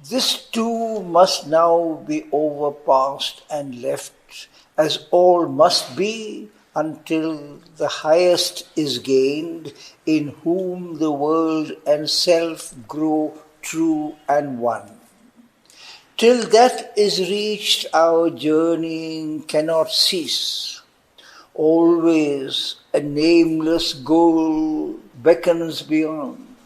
This too must now be overpassed and left, as all must be, until the highest is gained, in whom the world and self grow true and one. Till that is reached, our journeying cannot cease. Always a nameless goal beckons beyond,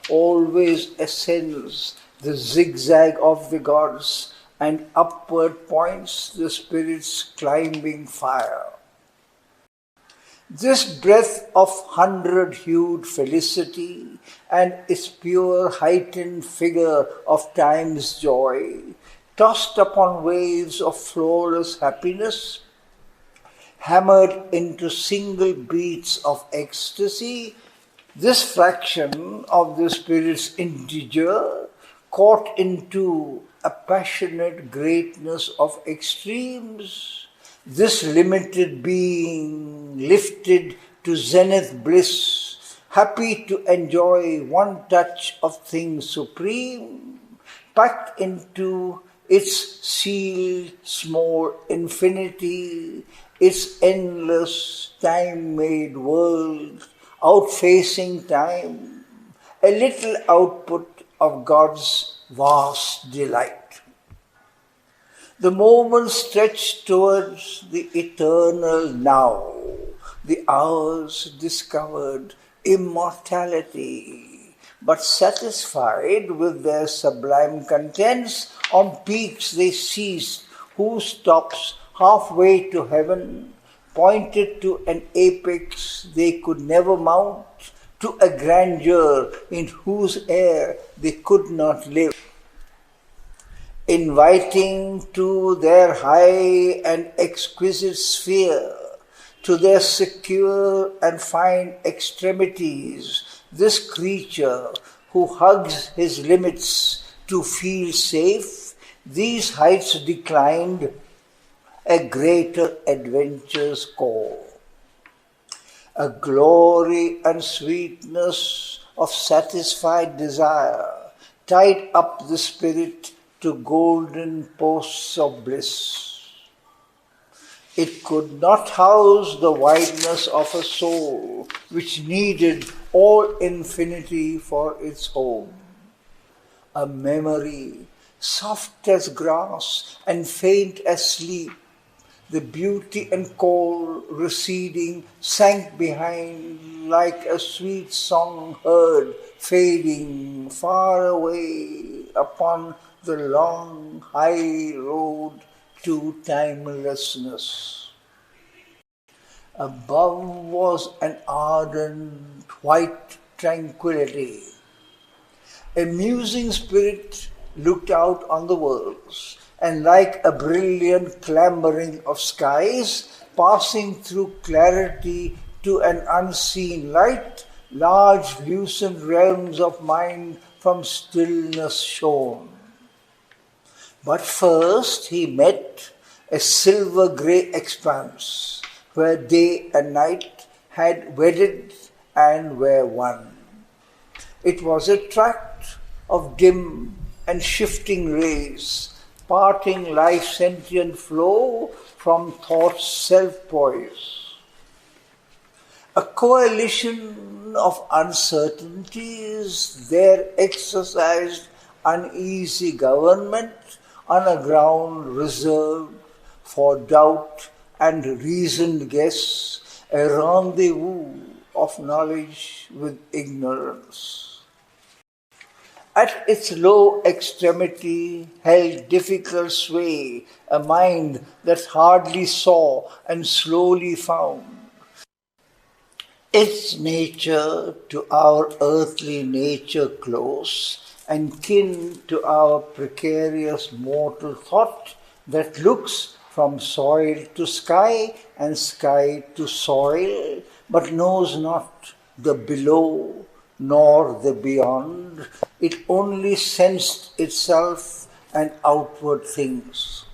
always ascends the zigzag of the gods, and upward points the spirit's climbing fire. This breath of hundred-hued felicity and its pure heightened figure of time's joy, tossed upon waves of flawless happiness, hammered into single beats of ecstasy, this fraction of the spirit's integer, caught into a passionate greatness of extremes, this limited being lifted to zenith bliss, happy to enjoy one touch of things supreme, packed into its sealed small infinity, its endless time-made world, outfacing time, a little output of God's vast delight. The moments stretch towards the eternal now, the hours discovered immortality, but satisfied with their sublime contents, on peaks they ceased, whose tops halfway to heaven pointed to an apex they could never mount, to a grandeur in whose air they could not live, inviting to their high and exquisite sphere, to their secure and fine extremities, this creature who hugs his limits to feel safe, these heights declined a greater adventure's call. A glory and sweetness of satisfied desire tied up the spirit to golden posts of bliss. It could not house the wideness of a soul which needed all infinity for its home. A memory, soft as grass and faint as sleep, the beauty and call receding sank behind like a sweet song heard fading far away upon the long high road to timelessness. Above was an ardent white tranquility. A musing spirit looked out on the worlds, and like a brilliant clambering of skies, passing through clarity to an unseen light, large lucent realms of mind from stillness shone. But first he met a silver-grey expanse, where day and night had wedded and were one. It was a tract of dim and shifting rays, parting life's sentient flow from thought's self-poise. A coalition of uncertainties there exercised uneasy government on a ground reserved for doubt and reasoned guess, a rendezvous of knowledge with ignorance. At its low extremity held difficult sway a mind that hardly saw and slowly found its nature to our earthly nature close, and kin to our precarious mortal thought that looks from soil to sky and sky to soil, but knows not the below nor the beyond. It only sensed itself and outward things.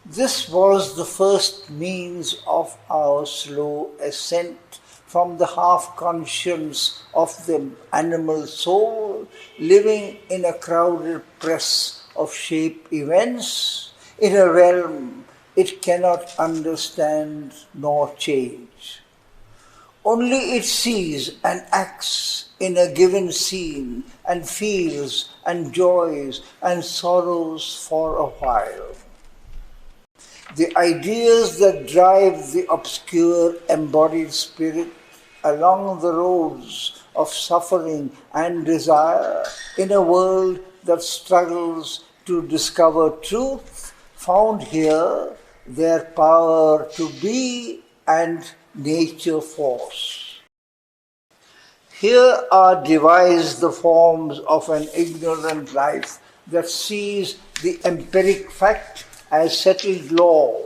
This was the first means of our slow ascent from the half-conscience of the animal soul, living in a crowded press of shape events, in a realm it cannot understand nor change. Only it sees and acts in a given scene and feels and joys and sorrows for a while. The ideas that drive the obscure embodied spirit along the roads of suffering and desire in a world that struggles to discover truth found here their power to be and nature force. Here are devised the forms of an ignorant life that sees the empiric fact as settled law,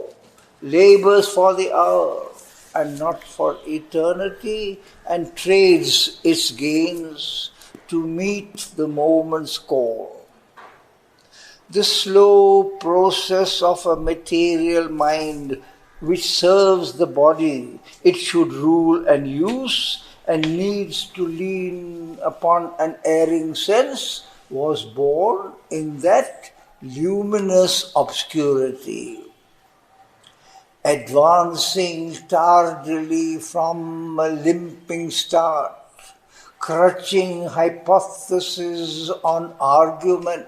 labors for the hour and not for eternity, and trades its gains to meet the moment's call. The slow process of a material mind which serves the body it should rule and use and needs to lean upon an erring sense was born in that luminous obscurity. Advancing tardily from a limping start, crutching hypothesis on argument,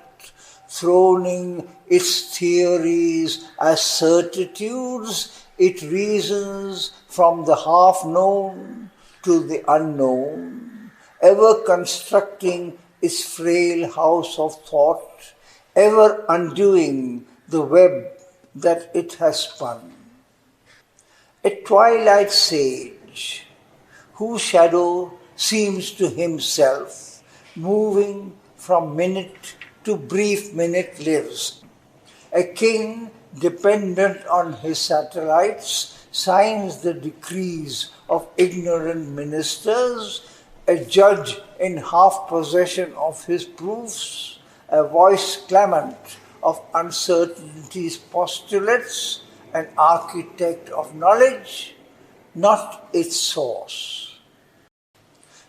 throning its theories as certitudes, it reasons from the half-known to the unknown, ever constructing its frail house of thought, ever undoing the web that it has spun. A twilight sage, whose shadow seems to himself moving from minute to brief minute lives. A king dependent on his satellites signs the decrees of ignorant ministers, a judge in half possession of his proofs, a voice clamant of uncertainty's postulates, an architect of knowledge, not its source.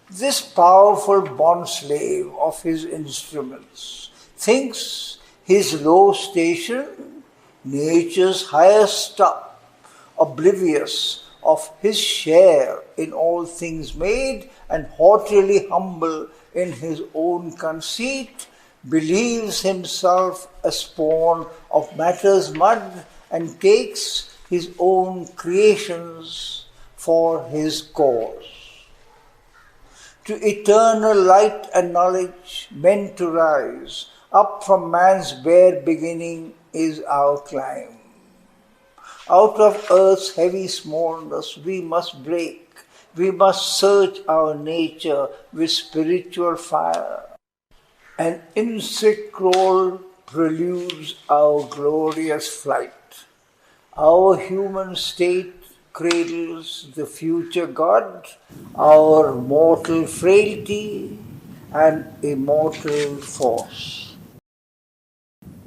This powerful bond-slave of his instruments thinks his low station nature's highest top, oblivious of his share in all things made and haughtily humble in his own conceit, believes himself a spawn of matter's mud and takes his own creations for his cause. To eternal light and knowledge meant to rise, up from man's bare beginning is our climb. Out of earth's heavy smallness we must break, we must search our nature with spiritual fire. An insect roll preludes our glorious flight. Our human state cradles the future God, our mortal frailty and immortal force.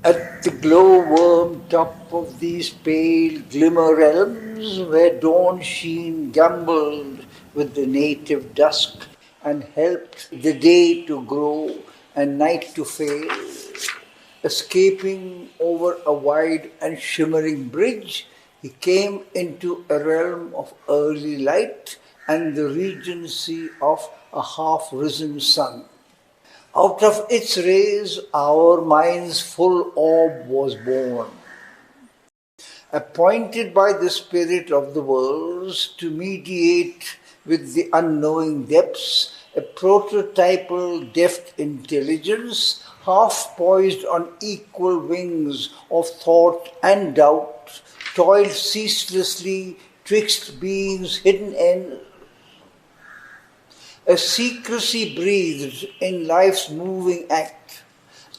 At the glowworm top of these pale glimmer realms, where dawn sheen gambled with the native dusk and helped the day to grow and night to fail, escaping over a wide and shimmering bridge, he came into a realm of early light and the regency of a half-risen sun. Out of its rays our mind's full orb was born, appointed by the spirit of the worlds to mediate with the unknowing depths, a prototypal deft intelligence, half poised on equal wings of thought and doubt, toiled ceaselessly twixt beings' hidden ends. A secrecy breathed in life's moving act,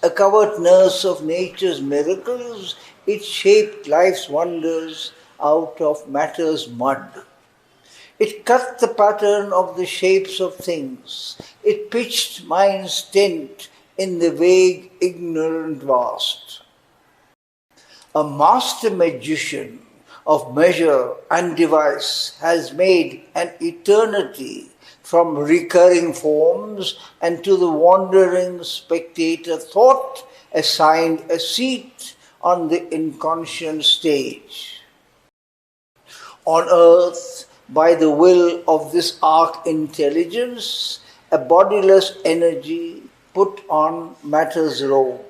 a covert nurse of nature's miracles, it shaped life's wonders out of matter's mud. It cut the pattern of the shapes of things. It pitched mind's tent in the vague, ignorant vast. A master magician of measure and device has made an eternity from recurring forms, and to the wandering spectator thought assigned a seat on the inconscient stage. On earth, by the will of this arc intelligence, a bodiless energy put on matter's robe.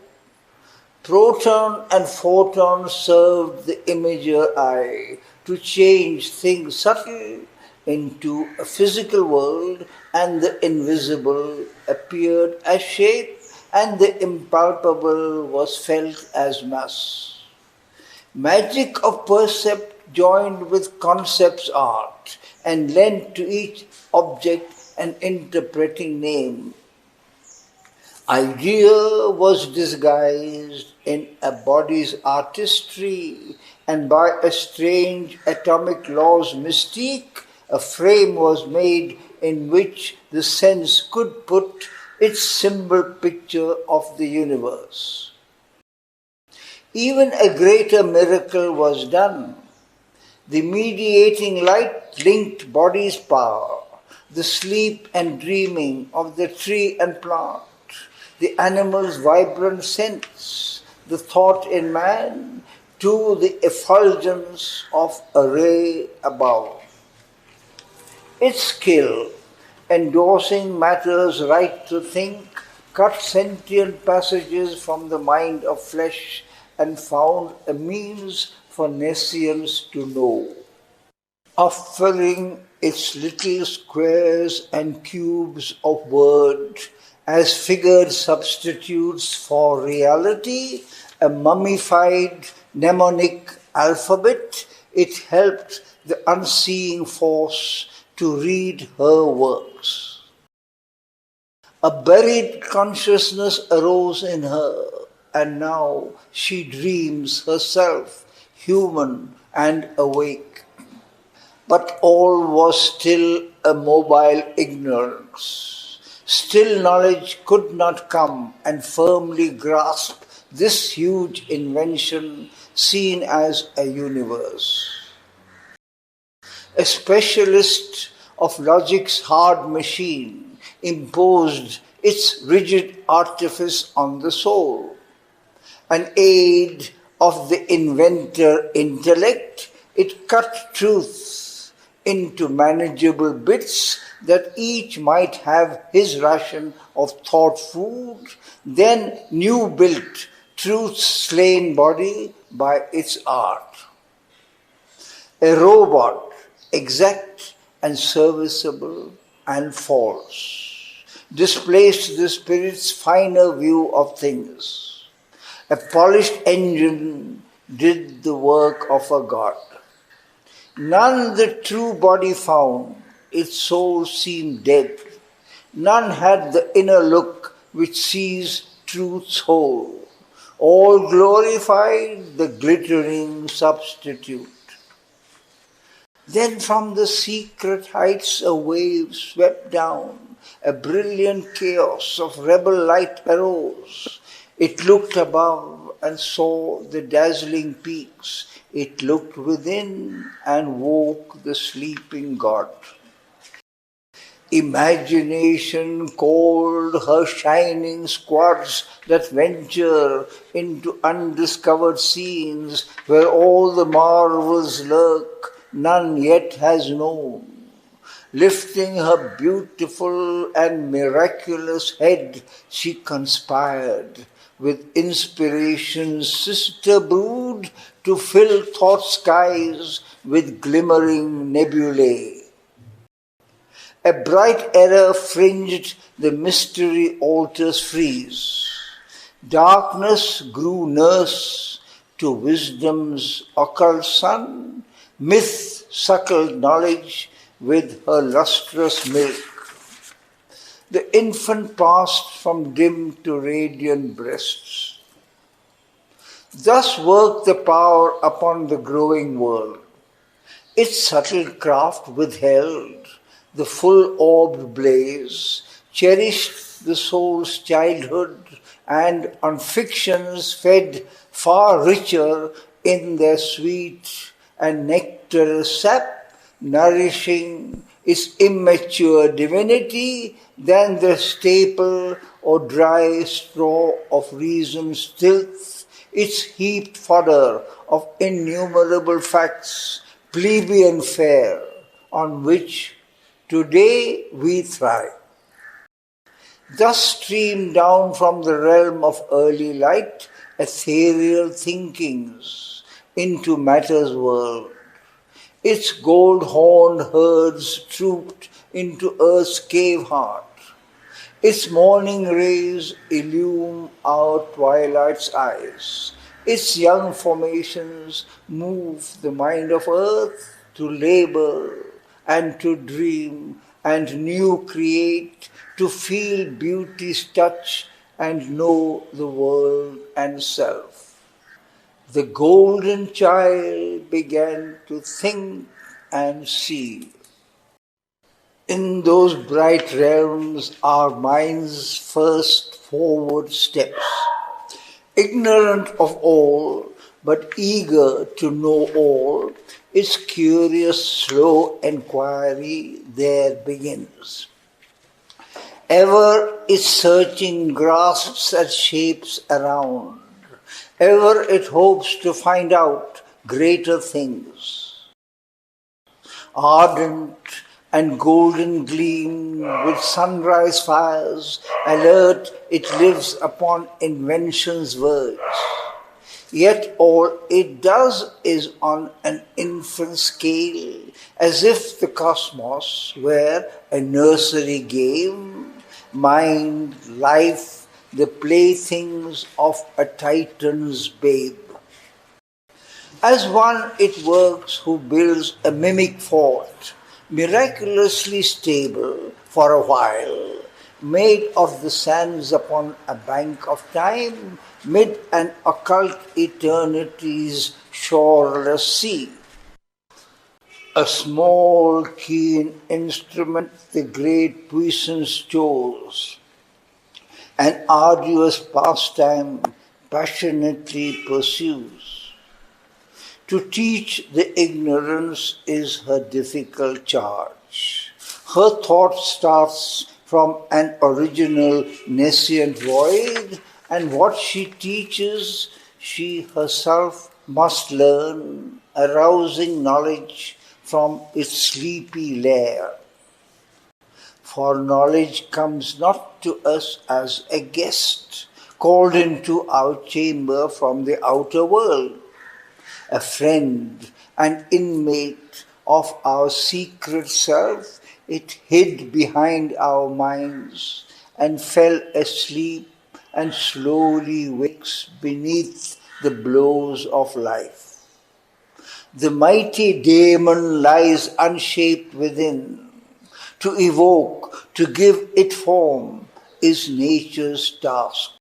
Proton and photon served the imager eye to change things subtle into a physical world, and the invisible appeared as shape, and the impalpable was felt as mass. Magic of percept joined with concept's art, and lent to each object an interpreting name. Idea was disguised in a body's artistry, and by a strange atomic law's mystique, a frame was made in which the sense could put its symbol picture of the universe. Even a greater miracle was done. The mediating light linked body's power, the sleep and dreaming of the tree and plant, the animal's vibrant sense, the thought in man, to the effulgence of a ray above. Its skill, endorsing matter's right to think, cut sentient passages from the mind of flesh and found a means for nescience to know. Offering its little squares and cubes of word as figured substitutes for reality, a mummified mnemonic alphabet, it helped the unseeing force to read her works. A buried consciousness arose in her, and now she dreams herself human and awake. But all was still a mobile ignorance. Still knowledge could not come and firmly grasp this huge invention seen as a universe. A specialist of logic's hard machine imposed its rigid artifice on the soul. An aid of the inventor intellect, it cut truth into manageable bits that each might have his ration of thought food, then new built truth's slain body by its art. A robot, exact and serviceable and false, displaced the spirit's finer view of things. A polished engine did the work of a god. None the true body found, its soul seemed dead. None had the inner look which sees truth's whole. All glorified the glittering substitute. Then from the secret heights a wave swept down, a brilliant chaos of rebel light arose. It looked above and saw the dazzling peaks. It looked within and woke the sleeping god. Imagination called her shining squads that venture into undiscovered scenes where all the marvels lurk, none yet has known. Lifting her beautiful and miraculous head, she conspired with inspiration's sister brood to fill thought skies with glimmering nebulae. A bright error fringed the mystery altar's frieze. Darkness grew nurse to wisdom's occult sun. Myth suckled knowledge with her lustrous milk. The infant passed from dim to radiant breasts. Thus worked the power upon the growing world. Its subtle craft withheld the full-orbed blaze, cherished the soul's childhood, and on fictions fed far richer in their sweet and nectarous sap, nourishing its immature divinity, than the staple or dry straw of reason's tilth, its heaped fodder of innumerable facts, plebeian fare, on which today we thrive. Thus stream down from the realm of early light ethereal thinkings into matter's world. Its gold-horned herds trooped into earth's cave heart. Its morning rays illume our twilight's eyes. Its young formations move the mind of earth to labor and to dream and new create, to feel beauty's touch and know the world and self. The golden child began to think and see. In those bright realms our mind's first forward steps, ignorant of all, but eager to know all, its curious, slow enquiry there begins. Ever its searching grasps at shapes around, ever it hopes to find out greater things. Ardent and golden gleam with sunrise fires, alert it lives upon invention's verge. Yet all it does is on an infant scale, as if the cosmos were a nursery game, mind, life, the playthings of a titan's babe. As one it works who builds a mimic fort, miraculously stable for a while, made of the sands upon a bank of time, mid an occult eternity's shoreless sea. A small, keen instrument the great puissance chose, an arduous pastime passionately pursues. To teach the ignorance is her difficult charge. Her thought starts from an original nascent void, and what she teaches, she herself must learn, arousing knowledge from its sleepy lair. For knowledge comes not to us as a guest, called into our chamber from the outer world, a friend, an inmate of our secret self. It hid behind our minds and fell asleep and slowly wakes beneath the blows of life. The mighty daemon lies unshaped within. To evoke, to give it form, is nature's task.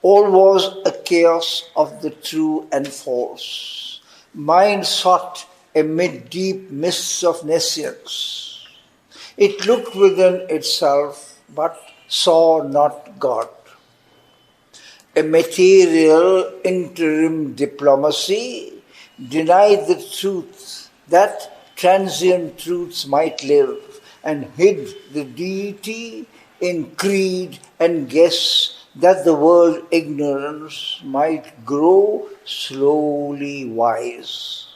All was a chaos of the true and false. Mind sought amid deep mists of nescience. It looked within itself, but saw not God. A material interim diplomacy denied the truth that transient truths might live, and hid the deity in creed and guess that the world ignorance might grow slowly wise.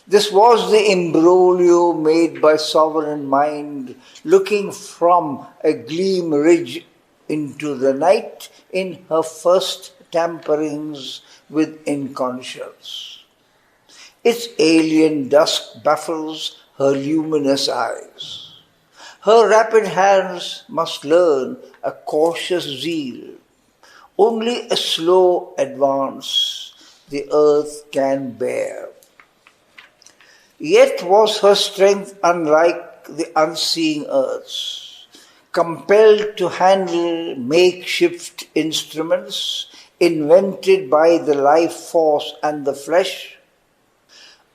This was the imbroglio made by sovereign mind, looking from a gleam ridge into the night in her first tamperings with inconscience. Its alien dusk baffles her luminous eyes. Her rapid hands must learn a cautious zeal. Only a slow advance the earth can bear. Yet was her strength unlike the unseeing earth's, compelled to handle makeshift instruments invented by the life force and the flesh.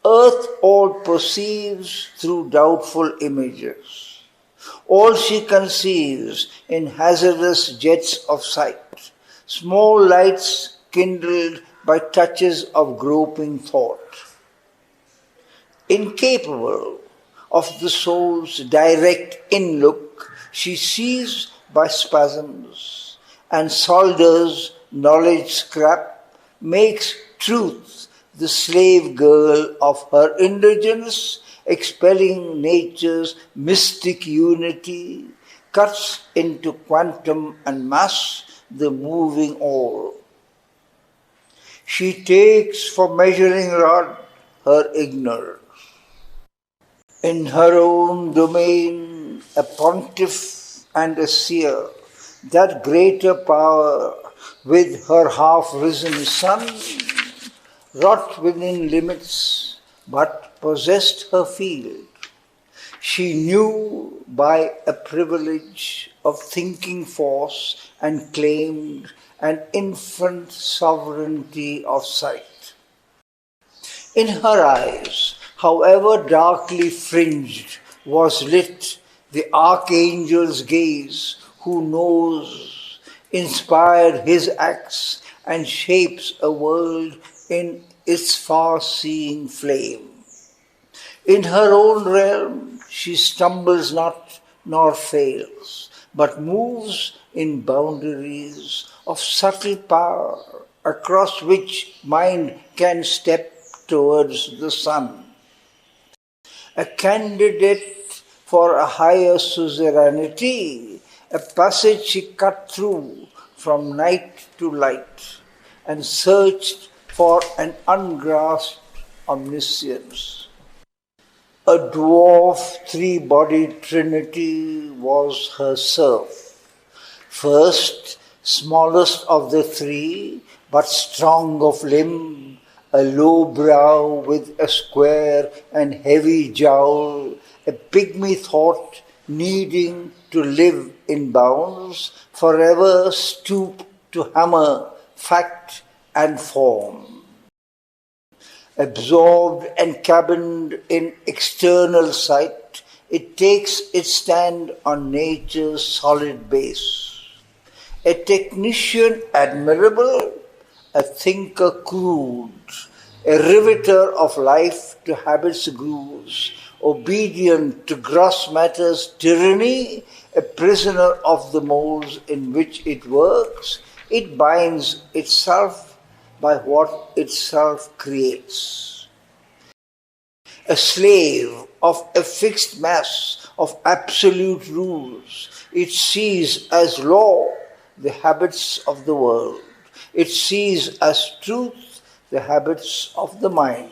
Earth all perceives through doubtful images. All she conceives in hazardous jets of sight, small lights kindled by touches of groping thought. Incapable of the soul's direct in-look, she sees by spasms and solders knowledge scrap, makes truth the slave girl of her indulgence, expelling nature's mystic unity, cuts into quantum and mass the moving all. She takes for measuring rod her ignorance. In her own domain, a pontiff and a seer, that greater power with her half-risen sun, wrought within limits, but possessed her field. She knew by a privilege of thinking force and claimed an infant sovereignty of sight. In her eyes, however darkly fringed, was lit the archangel's gaze, who knows, inspired his acts, and shapes a world in its far-seeing flame. In her own realm she stumbles not nor fails, but moves in boundaries of subtle power, across which mind can step towards the sun. A candidate for a higher suzerainty, a passage she cut through from night to light, and searched for an ungrasped omniscience. A dwarf three-bodied trinity was her serf. First, smallest of the three, but strong of limb, a low brow with a square and heavy jowl, a pygmy thought needing to live in bounds, forever stoop to hammer fact and form. Absorbed and cabined in external sight, it takes its stand on nature's solid base. A technician admirable, a thinker crude, a riveter of life to habit's grooves, obedient to gross matter's tyranny, a prisoner of the molds in which it works, it binds itself by what itself creates. A slave of a fixed mass of absolute rules, it sees as law the habits of the world. It sees as truth the habits of the mind.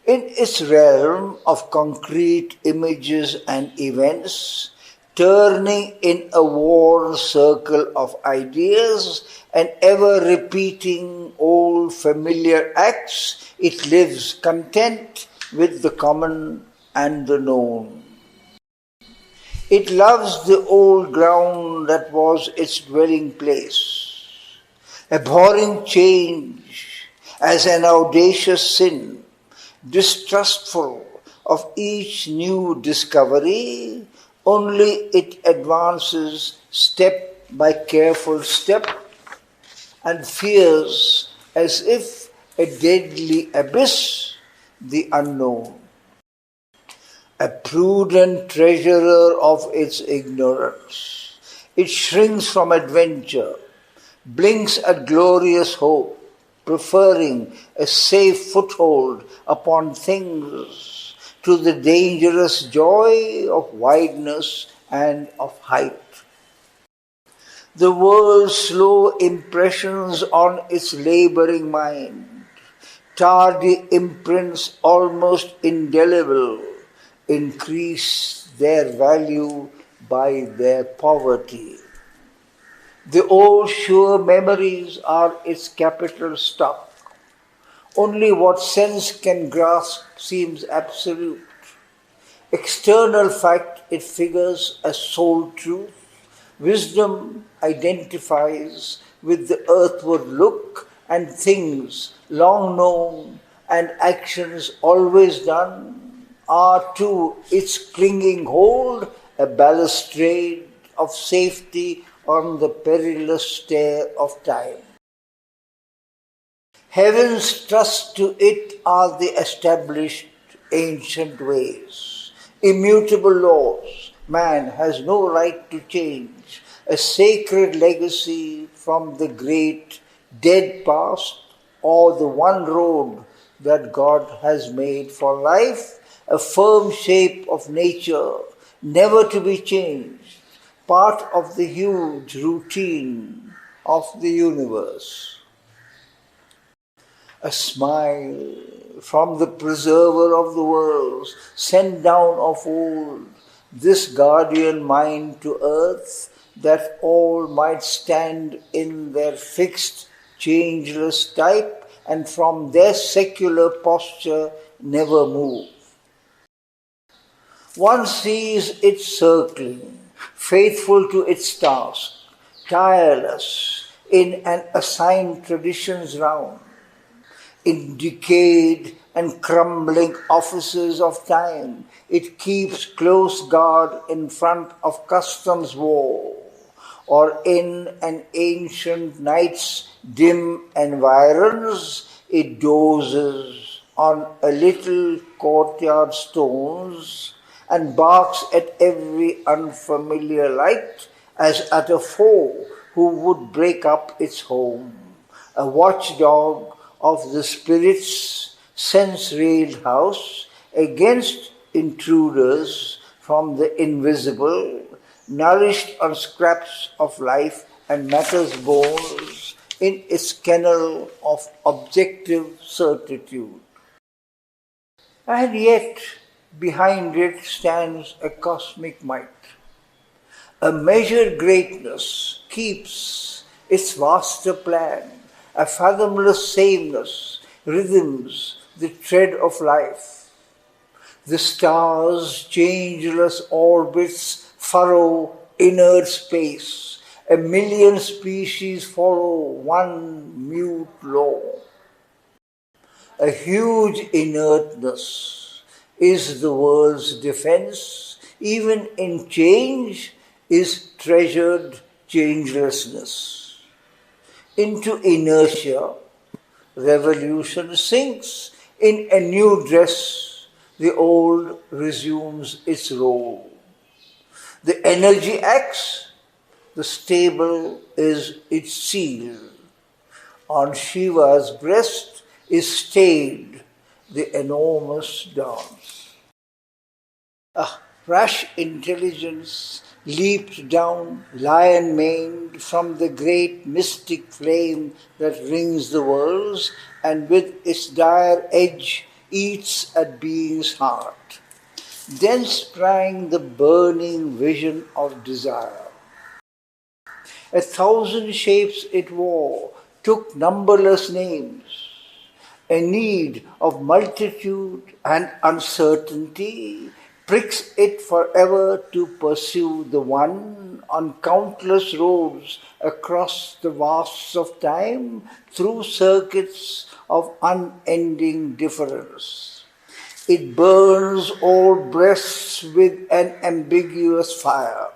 In its realm of concrete images and events, turning in a worn circle of ideas and ever repeating old familiar acts, it lives content with the common and the known. It loves the old ground that was its dwelling place, abhorring change as an audacious sin, distrustful of each new discovery. Only it advances step by careful step and fears as if a deadly abyss the unknown. A prudent treasurer of its ignorance, it shrinks from adventure, blinks at glorious hope, preferring a safe foothold upon things to the dangerous joy of wideness and of height. The world's slow impressions on its laboring mind, tardy imprints almost indelible, increase their value by their poverty. The old sure memories are its capital stock. Only what sense can grasp seems absolute. External fact it figures as sole truth. Wisdom identifies with the earthward look, and things long known and actions always done are to its clinging hold a balustrade of safety on the perilous stair of time. Heaven's trust to it are the established ancient ways, immutable laws. Man has no right to change, a sacred legacy from the great dead past, or the one road that God has made for life, a firm shape of nature, never to be changed, part of the huge routine of the universe. A smile from the preserver of the worlds, sent down of old, this guardian mind to earth, that all might stand in their fixed, changeless type, and from their secular posture never move. One sees it circling, faithful to its task, tireless in an assigned tradition's round, in decayed and crumbling offices of time, it keeps close guard in front of custom's wall, or in an ancient night's dim environs, it dozes on a little courtyard stones and barks at every unfamiliar light as at a foe who would break up its home, a watchdog of the spirit's sense-railed house against intruders from the invisible, nourished on scraps of life and matter's bones in its kennel of objective certitude. And yet, behind it stands a cosmic might. A measured greatness keeps its vaster plan, a fathomless sameness rhythms the tread of life. The stars' changeless orbits furrow inert space. A million species follow one mute law. A huge inertness is the world's defense. Even in change is treasured changelessness. Into inertia, revolution sinks. In a new dress, the old resumes its role. The energy acts, the stable is its seal. On Shiva's breast is stayed the enormous dance. A rash intelligence leaped down, lion-maned, from the great mystic flame that rings the worlds, and with its dire edge eats at being's heart. Then sprang the burning vision of desire. 1,000 shapes it wore, took numberless names. A need of multitude and uncertainty pricks it forever to pursue the one on countless roads across the vasts of time, through circuits of unending difference. It burns all breasts with an ambiguous fire,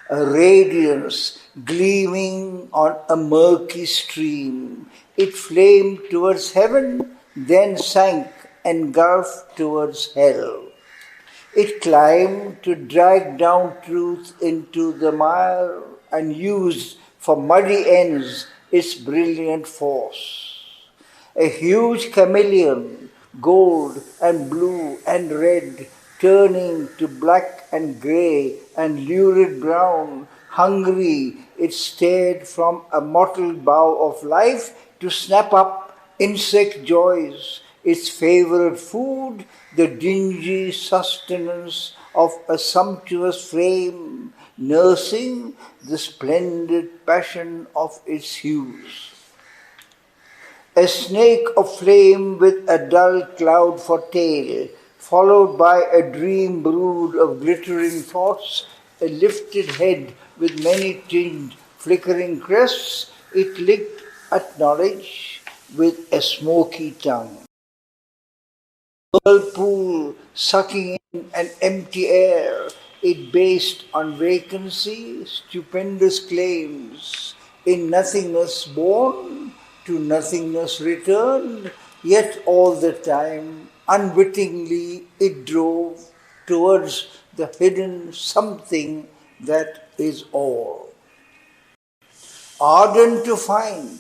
a radiance gleaming on a murky stream. It flamed towards heaven, then sank engulfed towards hell. It climbed to drag down truth into the mire and used for muddy ends its brilliant force. A huge chameleon, gold and blue and red, turning to black and grey and lurid brown, hungry, it stared from a mottled bough of life to snap up insect joys, its favourite food, the dingy sustenance of a sumptuous frame, nursing the splendid passion of its hues. A snake of flame with a dull cloud for tail, followed by a dream brood of glittering thoughts, a lifted head with many tinged, flickering crests, it licked at knowledge with a smoky tongue. Whirlpool sucking in an empty air, it based on vacancy, stupendous claims, in nothingness born, to nothingness returned, yet all the time, unwittingly, it drove towards the hidden something that is all. Ardent to find,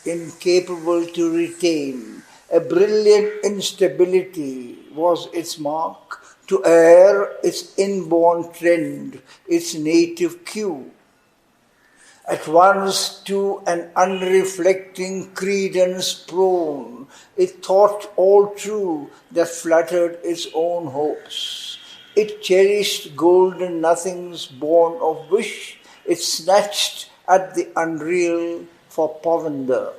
incapable to retain, a brilliant instability was its mark, to err its inborn trend, its native cue. At once to an unreflecting credence prone, it thought all true that flattered its own hopes. It cherished golden nothings born of wish, it snatched at the unreal for provender.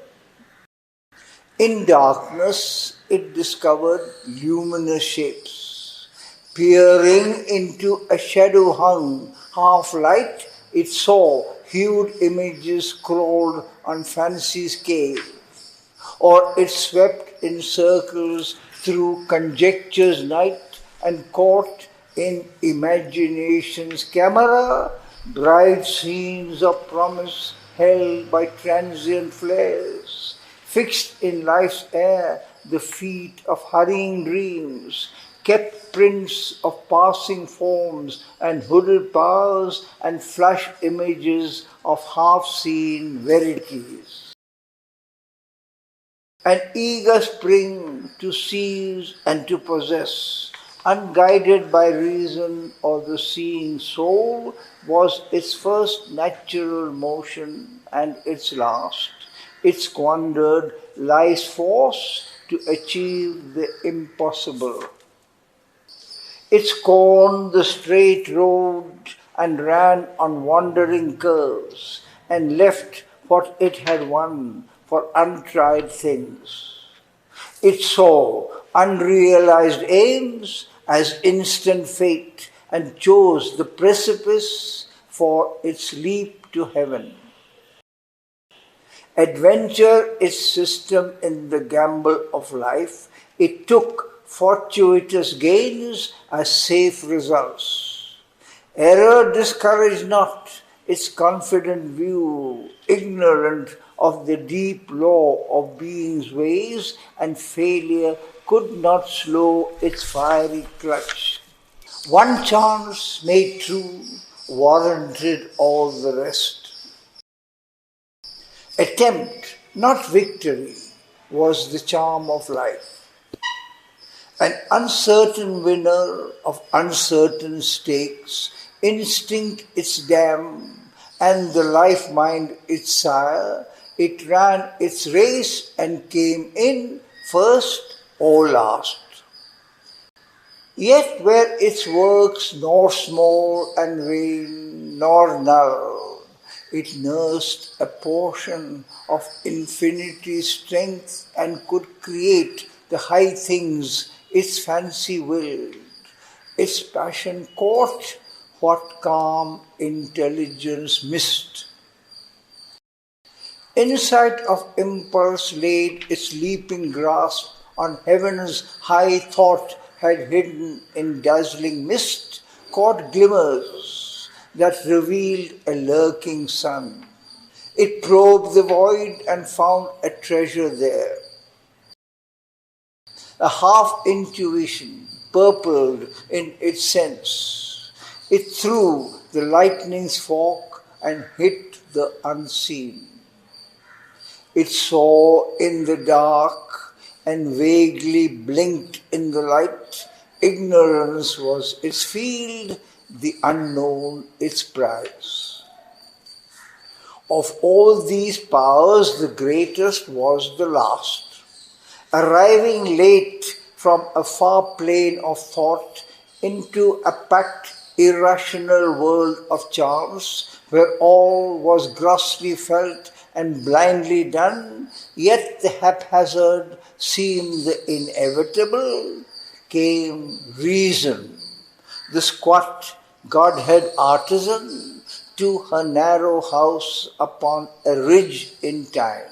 In darkness it discovered luminous shapes. Peering into a shadow hung half light, it saw hued images crawled on fancy's cave, or it swept in circles through conjecture's night and caught in imagination's camera bright scenes of promise held by transient flares, fixed in life's air the feet of hurrying dreams, kept prints of passing forms and hooded powers and flash images of half-seen verities. An eager spring to seize and to possess, unguided by reason or the seeing soul, was its first natural motion and its last. It squandered life's force to achieve the impossible. It scorned the straight road and ran on wandering curves and left what it had won for untried things. It saw unrealized aims as instant fate and chose the precipice for its leap to heaven. Adventure its system in the gamble of life, it took fortuitous gains as safe results. Error discouraged not its confident view, ignorant of the deep law of being's ways, and failure could not slow its fiery clutch. One chance made true warranted all the rest. Attempt, not victory, was the charm of life. An uncertain winner of uncertain stakes, instinct its dam, and the life mind its sire, it ran its race and came in first or last. Yet were its works nor small and vain nor null. It nursed a portion of infinity's strength and could create the high things its fancy willed. Its passion caught what calm intelligence missed. Insight of impulse laid its leaping grasp on heaven's high thought had hidden in dazzling mist, caught glimmers that revealed a lurking sun. It probed the void and found a treasure there. A half-intuition purpled in its sense. It threw the lightning's fork and hit the unseen. It saw in the dark and vaguely blinked in the light. Ignorance was its field, the unknown its prize. Of all these powers, the greatest was the last. Arriving late from a far plane of thought into a packed, irrational world of chance, where all was grossly felt and blindly done, yet the haphazard seemed the inevitable, came reason, the squat Godhead artisan, to her narrow house upon a ridge in time.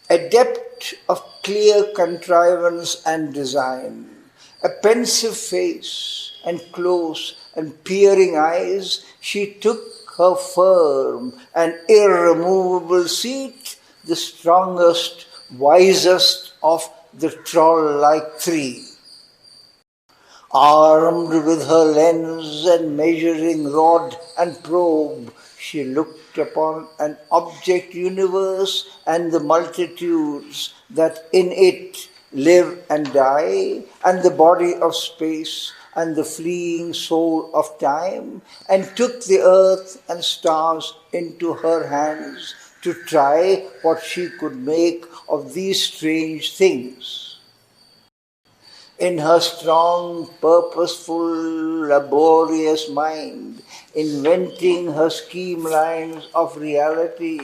Adept of clear contrivance and design, a pensive face and close and peering eyes, she took her firm and irremovable seat the strongest, wisest of the troll-like three. Armed with her lens and measuring rod and probe, she looked upon an object universe and the multitudes that in it live and die, and the body of space and the fleeing soul of time, and took the earth and stars into her hands to try what she could make of these strange things. In her strong, purposeful, laborious mind, inventing her scheme lines of reality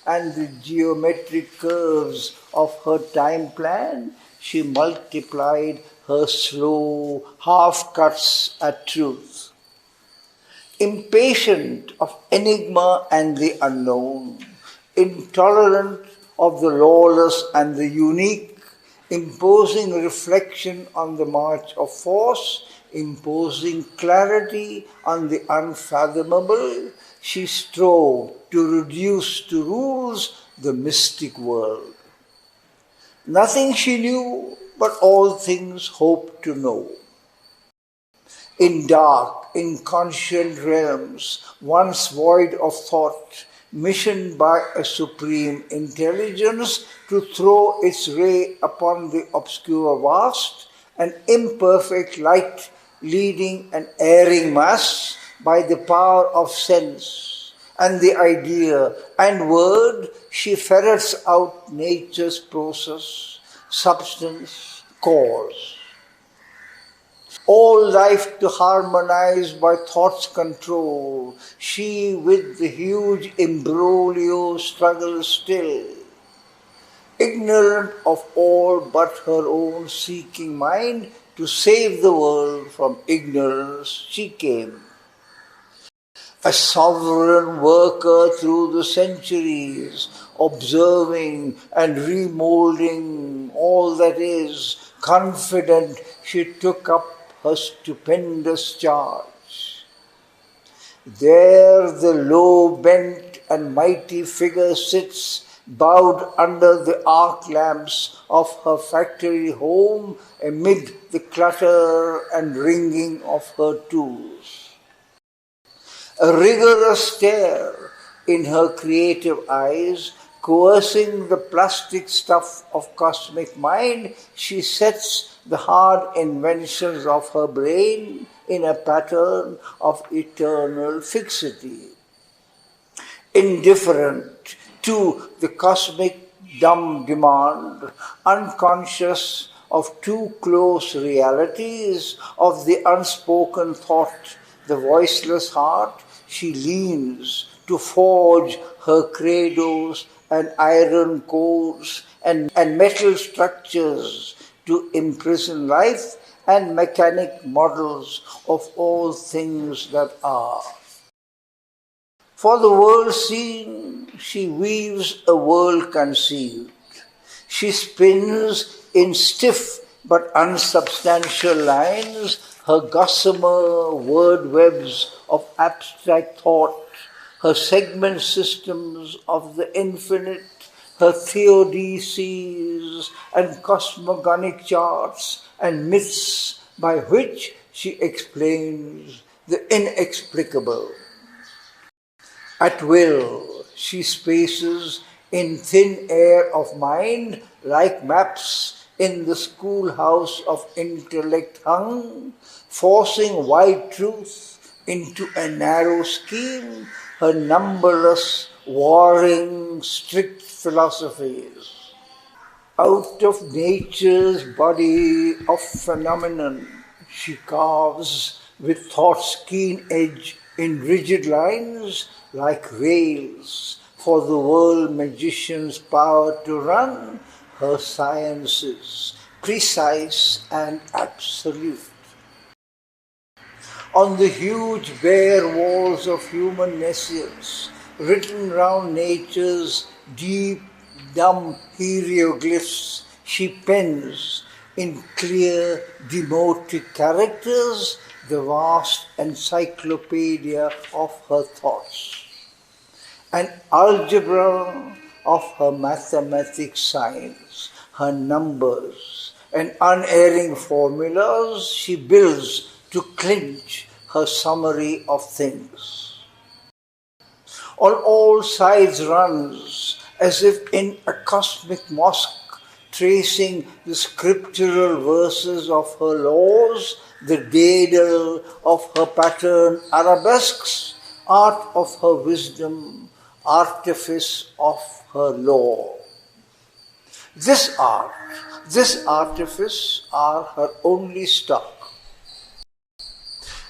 and the geometric curves of her time plan, she multiplied her slow half-cuts at truth. Impatient of enigma and the unknown, intolerant of the lawless and the unique, imposing reflection on the march of force, imposing clarity on the unfathomable, she strove to reduce to rules the mystic world. Nothing she knew, but all things hoped to know. In dark, inconscient realms, once void of thought, missioned by a supreme intelligence to throw its ray upon the obscure vast, an imperfect light leading an erring mass by the power of sense and the idea and word, she ferrets out nature's process, substance, cause. All life to harmonize by thought's control, she with the huge imbroglio struggles still. Ignorant of all but her own seeking mind, to save the world from ignorance she came. A sovereign worker through the centuries, observing and remoulding all that is, confident she took up her stupendous charge. There the low bent and mighty figure sits, bowed under the arc lamps of her factory home, amid the clutter and ringing of her tools. A rigorous stare in her creative eyes, coercing the plastic stuff of cosmic mind, she sets the hard inventions of her brain in a pattern of eternal fixity. Indifferent to the cosmic dumb demand, unconscious of too close realities, of the unspoken thought, the voiceless heart, she leans to forge her credos and iron codes and metal structures to imprison life and mechanic models of all things that are. For the world seen, she weaves a world concealed. She spins in stiff but unsubstantial lines her gossamer word webs of abstract thought, her segment systems of the infinite, her theodicies and cosmogonic charts and myths by which she explains the inexplicable. At will, she spaces in thin air of mind like maps in the schoolhouse of intellect hung, forcing wide truth into a narrow scheme, her numberless, warring, strict philosophies. Out of nature's body of phenomenon, she carves with thought's keen edge in rigid lines like rails for the world magician's power to run her sciences, precise and absolute. On the huge bare walls of human nescience, written round nature's deep, dumb hieroglyphs, she pens in clear, demotic characters the vast encyclopedia of her thoughts. An algebra of her mathematics science, her numbers and unerring formulas she builds to clinch her summary of things. On all sides runs, as if in a cosmic mosque, tracing the scriptural verses of her laws, the daedal of her pattern arabesques, art of her wisdom, artifice of her law. This art, this artifice are her only stock.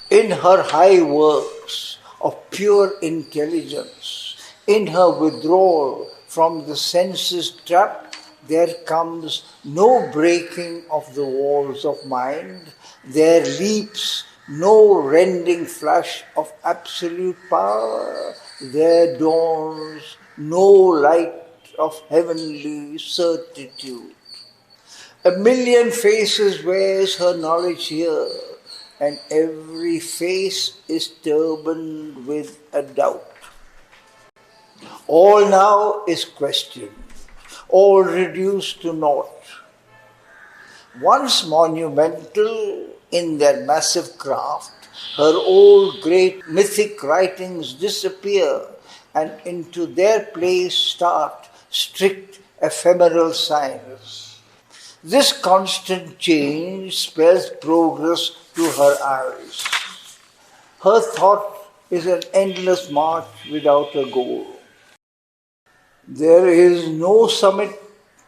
In her high works of pure intelligence, in her withdrawal from the senses trap, there comes no breaking of the walls of mind, there leaps no rending flash of absolute power, there dawns no light of heavenly certitude. A million faces wears her knowledge here, and every face is turbaned with a doubt. All now is questioned, all reduced to naught. Once monumental in their massive craft, her old great mythic writings disappear, and into their place start strict ephemeral signs. This constant change spells progress to her eyes. Her thought is an endless march without a goal. There is no summit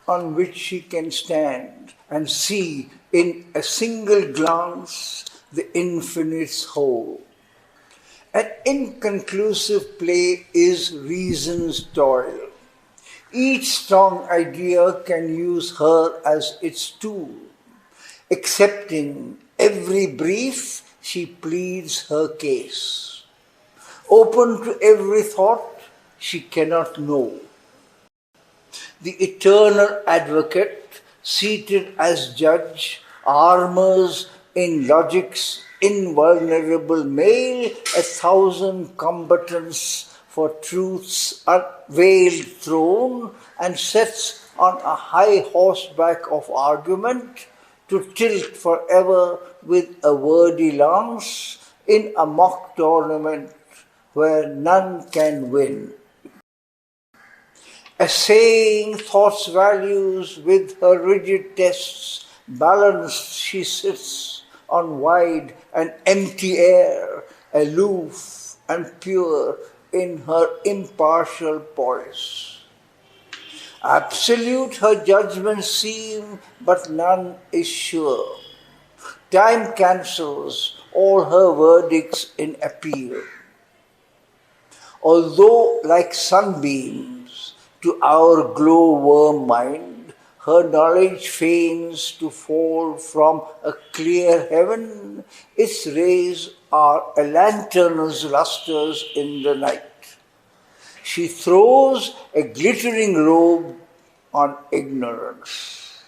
on which she can stand and see in a single glance the infinite's whole. An inconclusive play is reason's toil. Each strong idea can use her as its tool. Accepting every brief, she pleads her case. Open to every thought, she cannot know. The eternal advocate, seated as judge, armors in logic's invulnerable mail 1,000 combatants for truth's unveiled throne, and sets on a high horseback of argument to tilt forever with a wordy lance in a mock tournament where none can win. Assaying thought's values with her rigid tests, balanced she sits on wide and empty air, aloof and pure in her impartial poise. Absolute her judgments seem, but none is sure. Time cancels all her verdicts in appeal. Although like sunbeams to our glow-worm mind, her knowledge feigns to fall from a clear heaven, its rays are a lantern's lustres in the night. She throws a glittering robe on ignorance.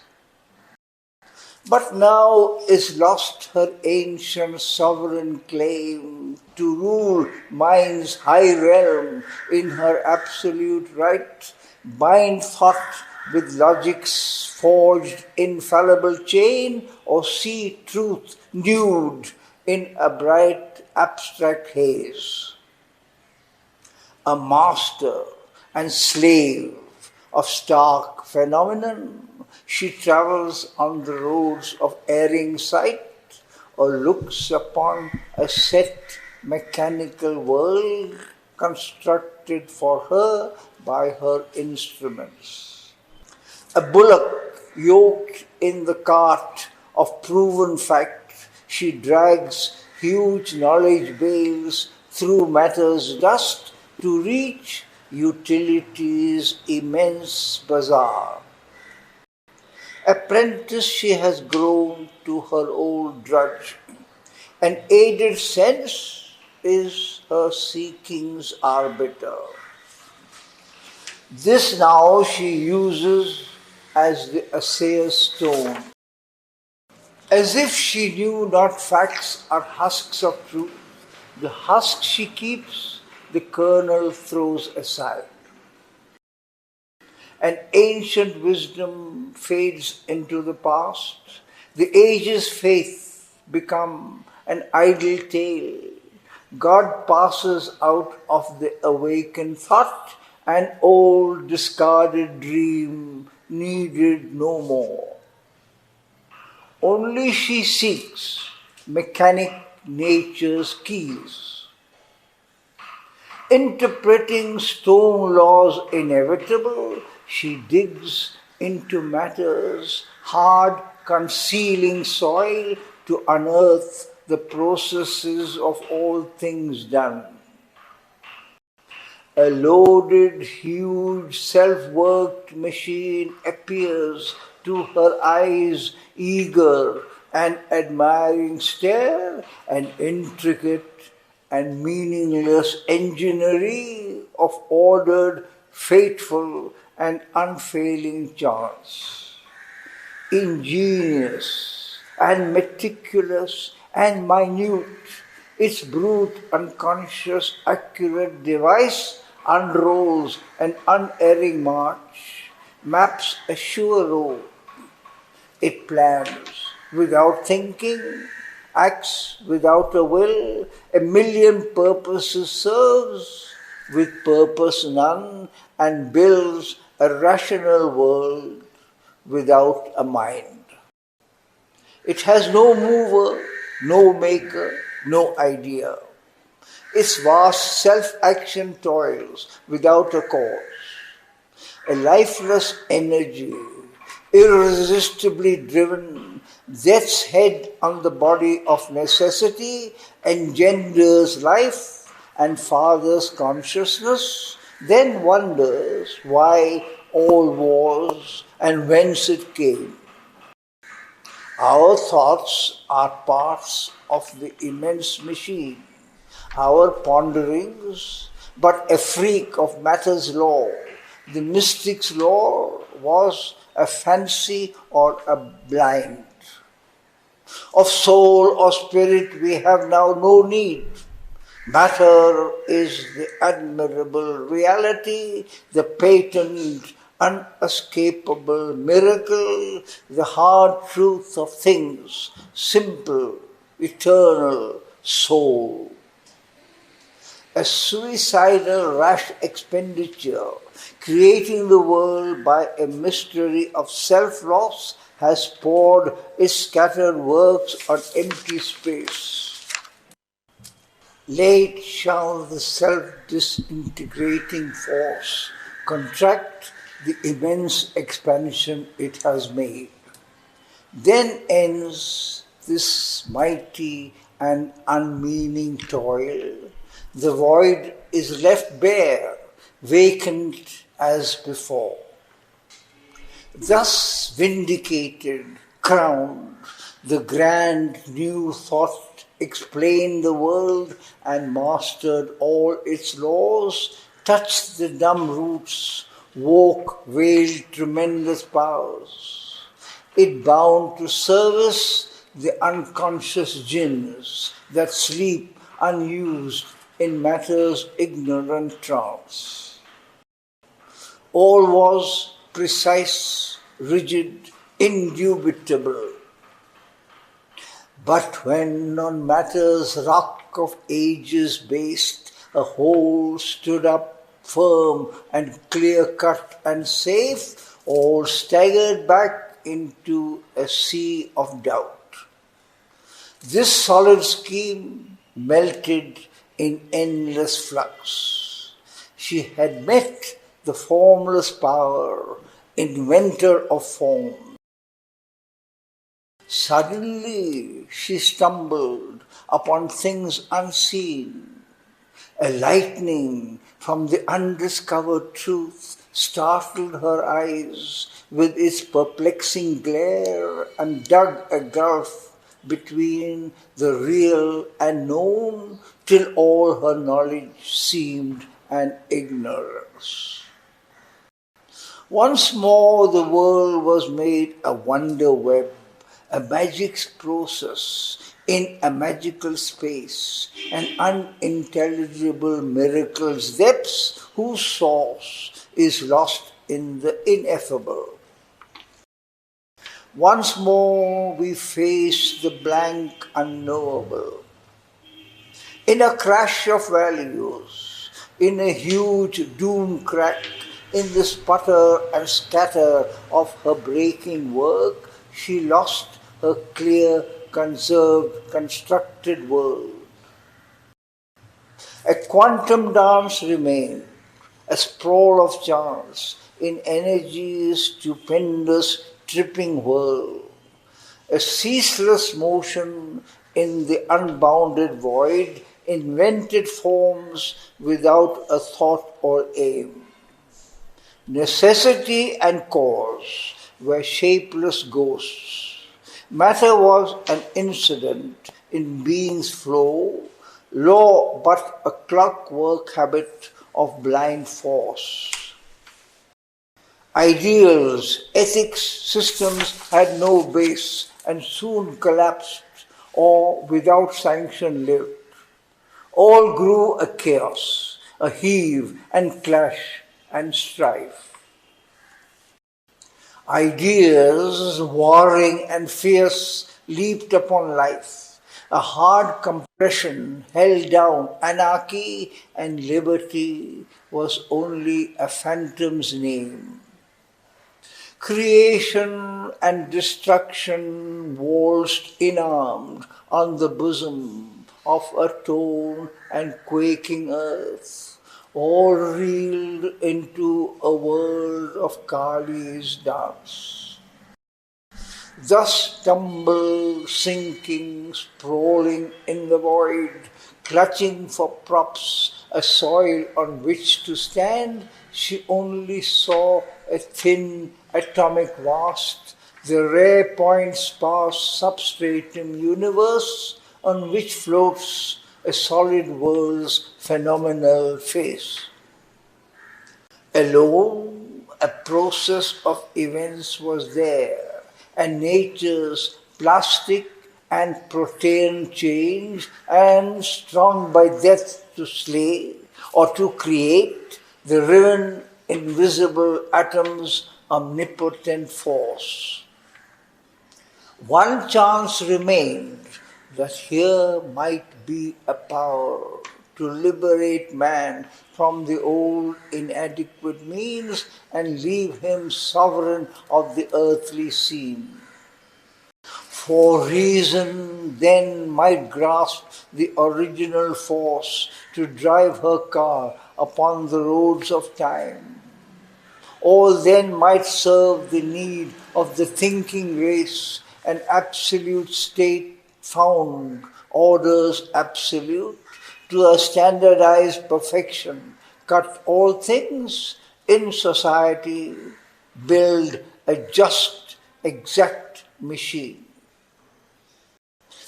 But now is lost her ancient sovereign claim to rule mind's high realm in her absolute right, bind thought with logic's forged infallible chain, or see truth nude in a bright abstract haze. A master and slave of stark phenomenon, she travels on the roads of erring sight, or looks upon a set mechanical world constructed for her by her instruments. A bullock yoked in the cart of proven fact, she drags huge knowledge bales through matter's dust to reach utility's immense bazaar. Apprentice she has grown to her old drudge, and aided sense is her seeking's arbiter. This now she uses as the assayer's stone. As if she knew not facts are husks of truth, the husk she keeps, the kernel throws aside. and ancient wisdom fades into the past. The age's faith become an idle tale. God passes out of the awakened thought, an old discarded dream needed no more. Only she seeks mechanic nature's keys. Interpreting stone laws inevitable, she digs into matter's hard, concealing soil to unearth the processes of all things done. A loaded, huge, self-worked machine appears to her eyes, eager and admiring stare, an intricate and meaningless engineering of ordered, fateful and unfailing chance. Ingenious and meticulous and minute, its brute, unconscious, accurate device unrolls an unerring march, maps a sure road. It plans without thinking, acts without a will, a million purposes serves, with purpose none, and builds a rational world without a mind. It has no mover, no maker, no idea. Its vast self-action toils without a cause. A lifeless energy, irresistibly driven, death's head on the body of necessity, engenders life and fathers consciousness, then wonders why all was and whence it came. Our thoughts are parts of the immense machine, our ponderings, but a freak of matter's law. The mystic's law was a fancy or a blind. Of soul or spirit we have now no need. Matter is the admirable reality, the patent, unescapable miracle, the hard truth of things, simple, eternal, soul. A suicidal rash expenditure, creating the world by a mystery of self-loss, has poured its scattered works on empty space. Late shall the self-disintegrating force contract the immense expansion it has made. Then ends this mighty and unmeaning toil. The void is left bare, vacant as before. Thus vindicated, crowned, the grand new thought explained the world and mastered all its laws, touched the dumb roots, woke veiled tremendous powers. It bound to service the unconscious jinns that sleep unused in matter's ignorant trance. All was precise, rigid, indubitable. But when on matter's rock of ages based, a whole stood up firm and clear-cut and safe, all staggered back into a sea of doubt. This solid scheme melted in endless flux. She had met the formless power, inventor of form. Suddenly she stumbled upon things unseen. A lightning from the undiscovered truth startled her eyes with its perplexing glare and dug a gulf between the real and known till all her knowledge seemed an ignorance. Once more the world was made a wonder web, a magic process in a magical space, an unintelligible miracle's depths whose source is lost in the ineffable. Once more we face the blank unknowable. In a crash of values, in a huge doom crack, in the sputter and scatter of her breaking work, she lost her clear, conserved, constructed world. A quantum dance remained, a sprawl of chance in energy's stupendous tripping whirl, a ceaseless motion in the unbounded void, invented forms without a thought or aim. Necessity and cause were shapeless ghosts. Matter was an incident in being's flow, law but a clockwork habit of blind force. Ideals, ethics, systems had no base and soon collapsed or without sanction lived. All grew a chaos, a heave and clash and strife. Ideas, warring and fierce, leaped upon life. A hard compression held down anarchy, and liberty was only a phantom's name. Creation and destruction waltzed inarmed on the bosom of a torn and quaking earth, all reeled into a world of Kali's dance. Thus tumbled, sinking, sprawling in the void, clutching for props, a soil on which to stand, she only saw a thin atomic vast, the rare point sparse substratum universe on which floats a solid world's phenomenal face. Alone, a process of events was there, and nature's plastic and protean change, and strong by death to slay or to create, the riven invisible atoms' omnipotent force. One chance remained, that here might be a power to liberate man from the old inadequate means and leave him sovereign of the earthly scene. For reason then might grasp the original force to drive her car upon the roads of time. All then might serve the need of the thinking race, an absolute state found, orders absolute, to a standardized perfection, cut all things in society, build a just, exact machine.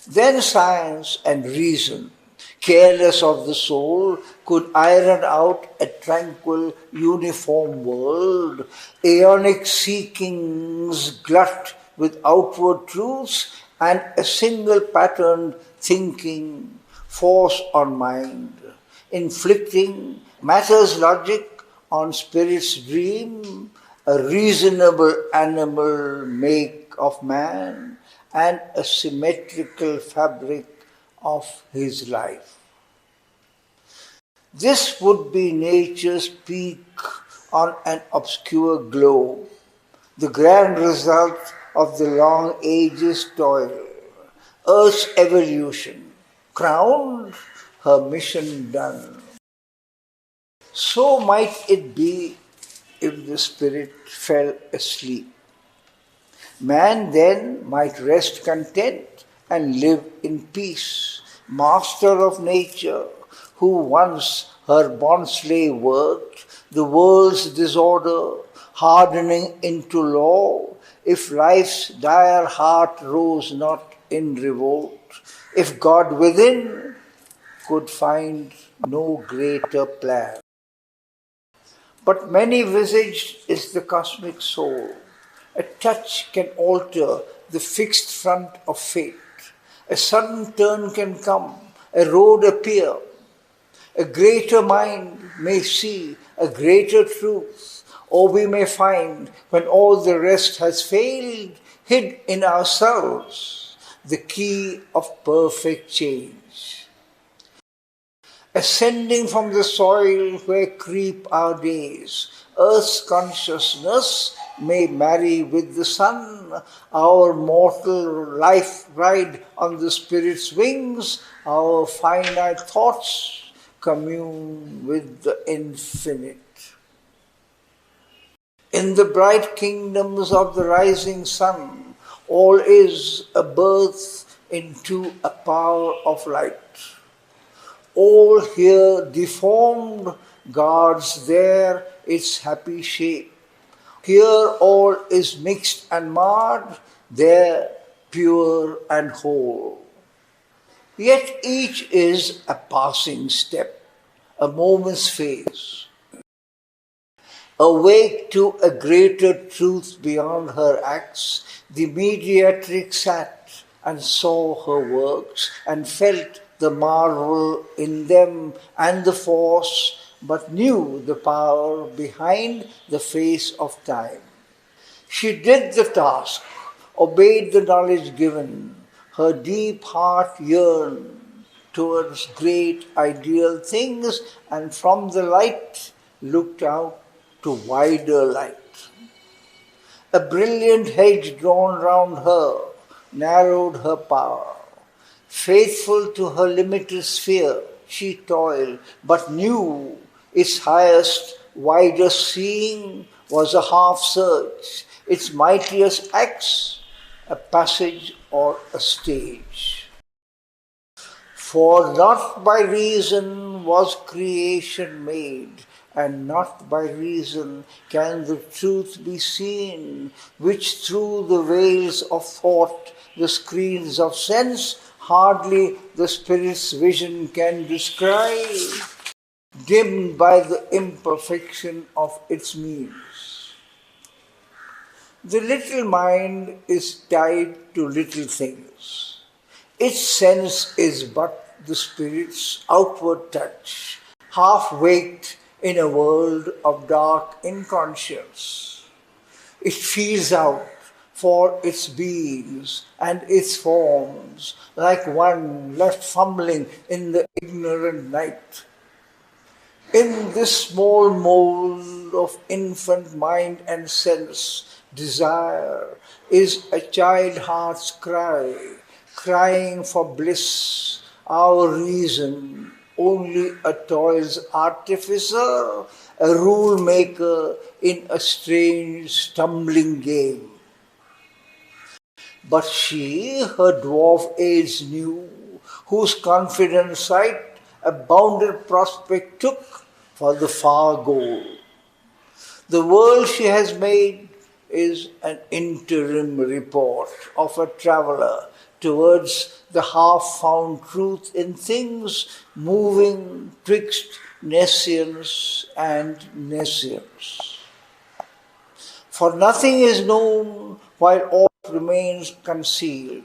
Then science and reason, careless of the soul, could iron out a tranquil, uniform world, aeonic seekings glut with outward truths, and a single patterned thinking force on mind, inflicting matter's logic on spirit's dream, a reasonable animal make of man, and a symmetrical fabric of his life. This would be nature's peak on an obscure globe, the grand result of the long ages' toil, Earth's evolution, crowned, her mission done. So might it be if the spirit fell asleep. Man then might rest content and live in peace, master of nature, who once her bondslave worked, the world's disorder hardening into law, if life's dire heart rose not in revolt, if God within could find no greater plan. But many-visaged is the cosmic soul. A touch can alter the fixed front of fate. A sudden turn can come, a road appear. A greater mind may see a greater truth, or we may find, when all the rest has failed, hid in ourselves the key of perfect change. Ascending from the soil where creep our days, earth's consciousness may marry with the sun, our mortal life ride on the spirit's wings, our finite thoughts commune with the infinite. In the bright kingdoms of the rising sun, all is a birth into a power of light. All here deformed guards there its happy shape. Here all is mixed and marred, there pure and whole. Yet each is a passing step, a moment's phase. Awake to a greater truth beyond her acts, the mediatrix sat and saw her works and felt the marvel in them and the force, but knew the power behind the face of time. She did the task, obeyed the knowledge given, her deep heart yearned towards great ideal things, and from the light looked out to wider light. A brilliant hedge drawn round her narrowed her power. Faithful to her limited sphere, she toiled, but knew its highest, widest seeing was a half search, its mightiest acts a passage or a stage. For not by reason was creation made, and not by reason can the truth be seen, which through the veils of thought, the screens of sense, hardly the spirit's vision can descry, dimmed by the imperfection of its means. The little mind is tied to little things. Its sense is but the spirit's outward touch, half-waked in a world of dark inconscience. It feels out for its beings and its forms, like one left fumbling in the ignorant night. In this small mold of infant mind and sense, desire is a child heart's cry, crying for bliss, our reason, only a toy's artificer, a rule maker in a strange stumbling game. But she, her dwarf age knew, whose confident sight a bounded prospect took for the far goal. The world she has made is an interim report of a traveller towards the half-found truth in things, moving twixt nescience and nescience. For nothing is known while all remains concealed.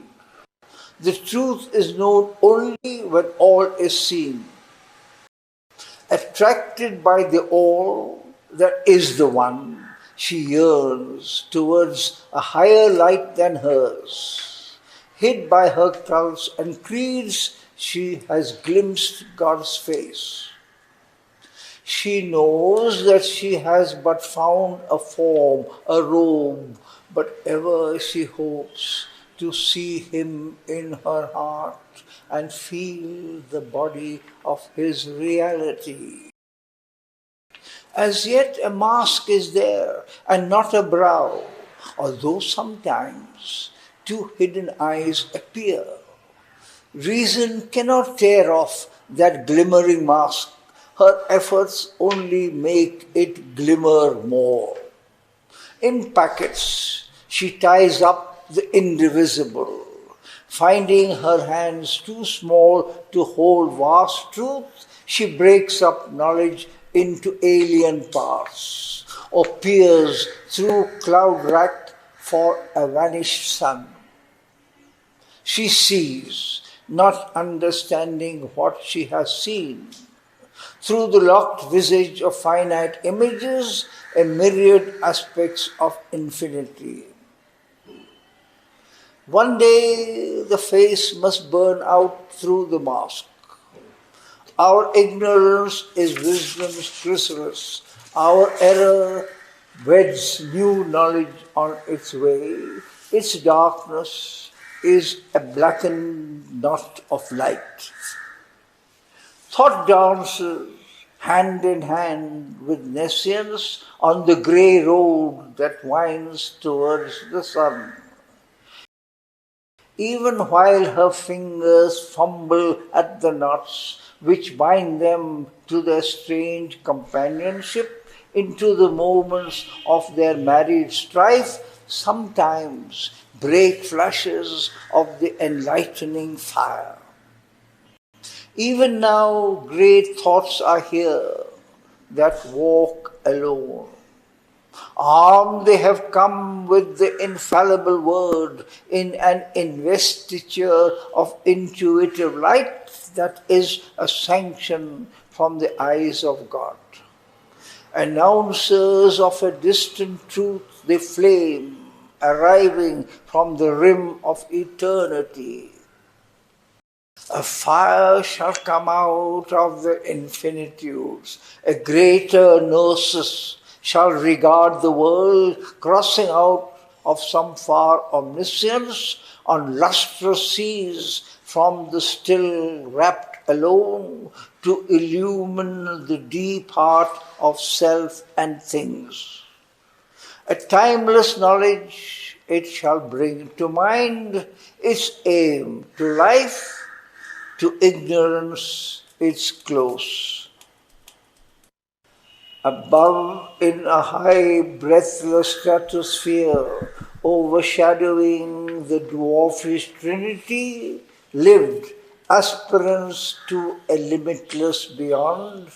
The truth is known only when all is seen. Attracted by the all that is the one, she yearns towards a higher light than hers. Hid by her cults and creeds, she has glimpsed God's face. She knows that she has but found a form, a robe, but ever she hopes to see him in her heart and feel the body of his reality. As yet a mask is there and not a brow, although sometimes two hidden eyes appear. Reason cannot tear off that glimmering mask. Her efforts only make it glimmer more. In packets, she ties up the indivisible. Finding her hands too small to hold vast truth, she breaks up knowledge into alien parts, or peers through cloud rack for a vanished sun. She sees, not understanding what she has seen. through the locked visage of finite images, a myriad aspects of infinity. One day the face must burn out through the mask. Our ignorance is wisdom's chrysalis. Our error weds new knowledge on its way. Its darkness is a blackened knot of light. Thought dances hand in hand with nescience on the grey road that winds towards the sun. Even while her fingers fumble at the knots which bind them to their strange companionship into the moments of their married strife, sometimes break flashes of the enlightening fire. Even now, great thoughts are here that walk alone. Armed they have come with the infallible word in an investiture of intuitive light that is a sanction from the eyes of God. Announcers of a distant truth, they flame, arriving from the rim of eternity. A fire shall come out of the infinitudes, a greater gnosis shall regard the world, crossing out of some far omniscience on lustrous seas from the still wrapped alone to illumine the deep heart of self and things. A timeless knowledge it shall bring to mind, its aim to life, to ignorance its close. Above, in a high, breathless stratosphere, overshadowing the dwarfish trinity, lived aspirants to a limitless beyond,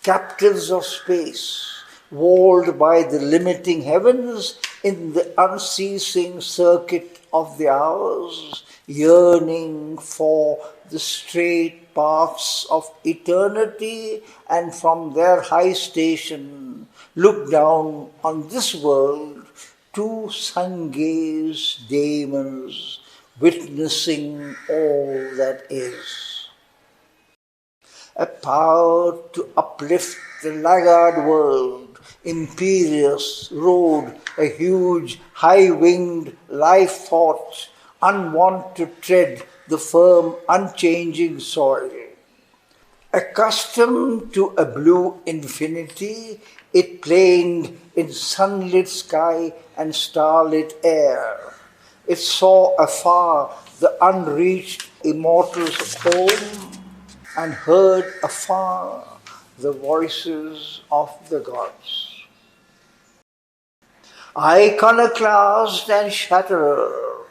captives of space, walled by the limiting heavens in the unceasing circuit of the hours, yearning for the straight paths of eternity, and from their high station look down on this world, two sun-gazed daemons witnessing all that is. A power to uplift the laggard world, imperious, rode a huge, high-winged life-thought, unwont to tread the firm, unchanging soil. Accustomed to a blue infinity, it planed in sunlit sky and starlit air. It saw afar the unreached immortal's home and heard afar the voices of the gods. Iconoclast and shatterer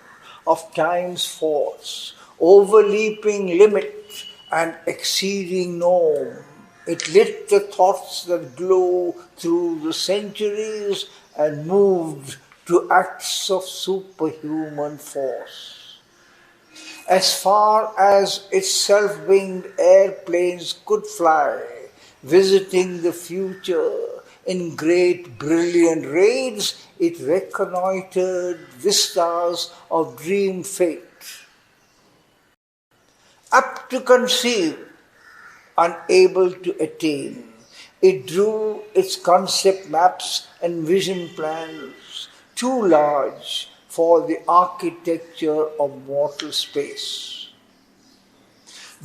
of time's force, overleaping limit and exceeding norm, it lit the thoughts that glow through the centuries and moved to acts of superhuman force. As far as its self-winged airplanes could fly, visiting the future in great brilliant raids, it reconnoitered vistas of dream fate. Apt to conceive, unable to attain, it drew its concept maps and vision plans too large for the architecture of mortal space.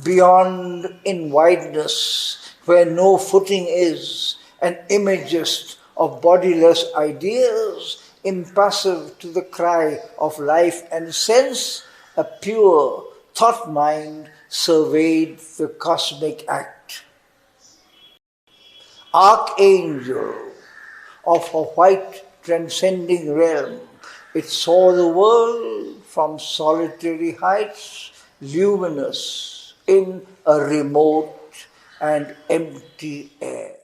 Beyond in wideness, where no footing is, an imagist of bodiless ideas, impassive to the cry of life and sense, a pure thought mind surveyed the cosmic act. Archangel of a white transcending realm, it saw the world from solitary heights, luminous in a remote and empty air.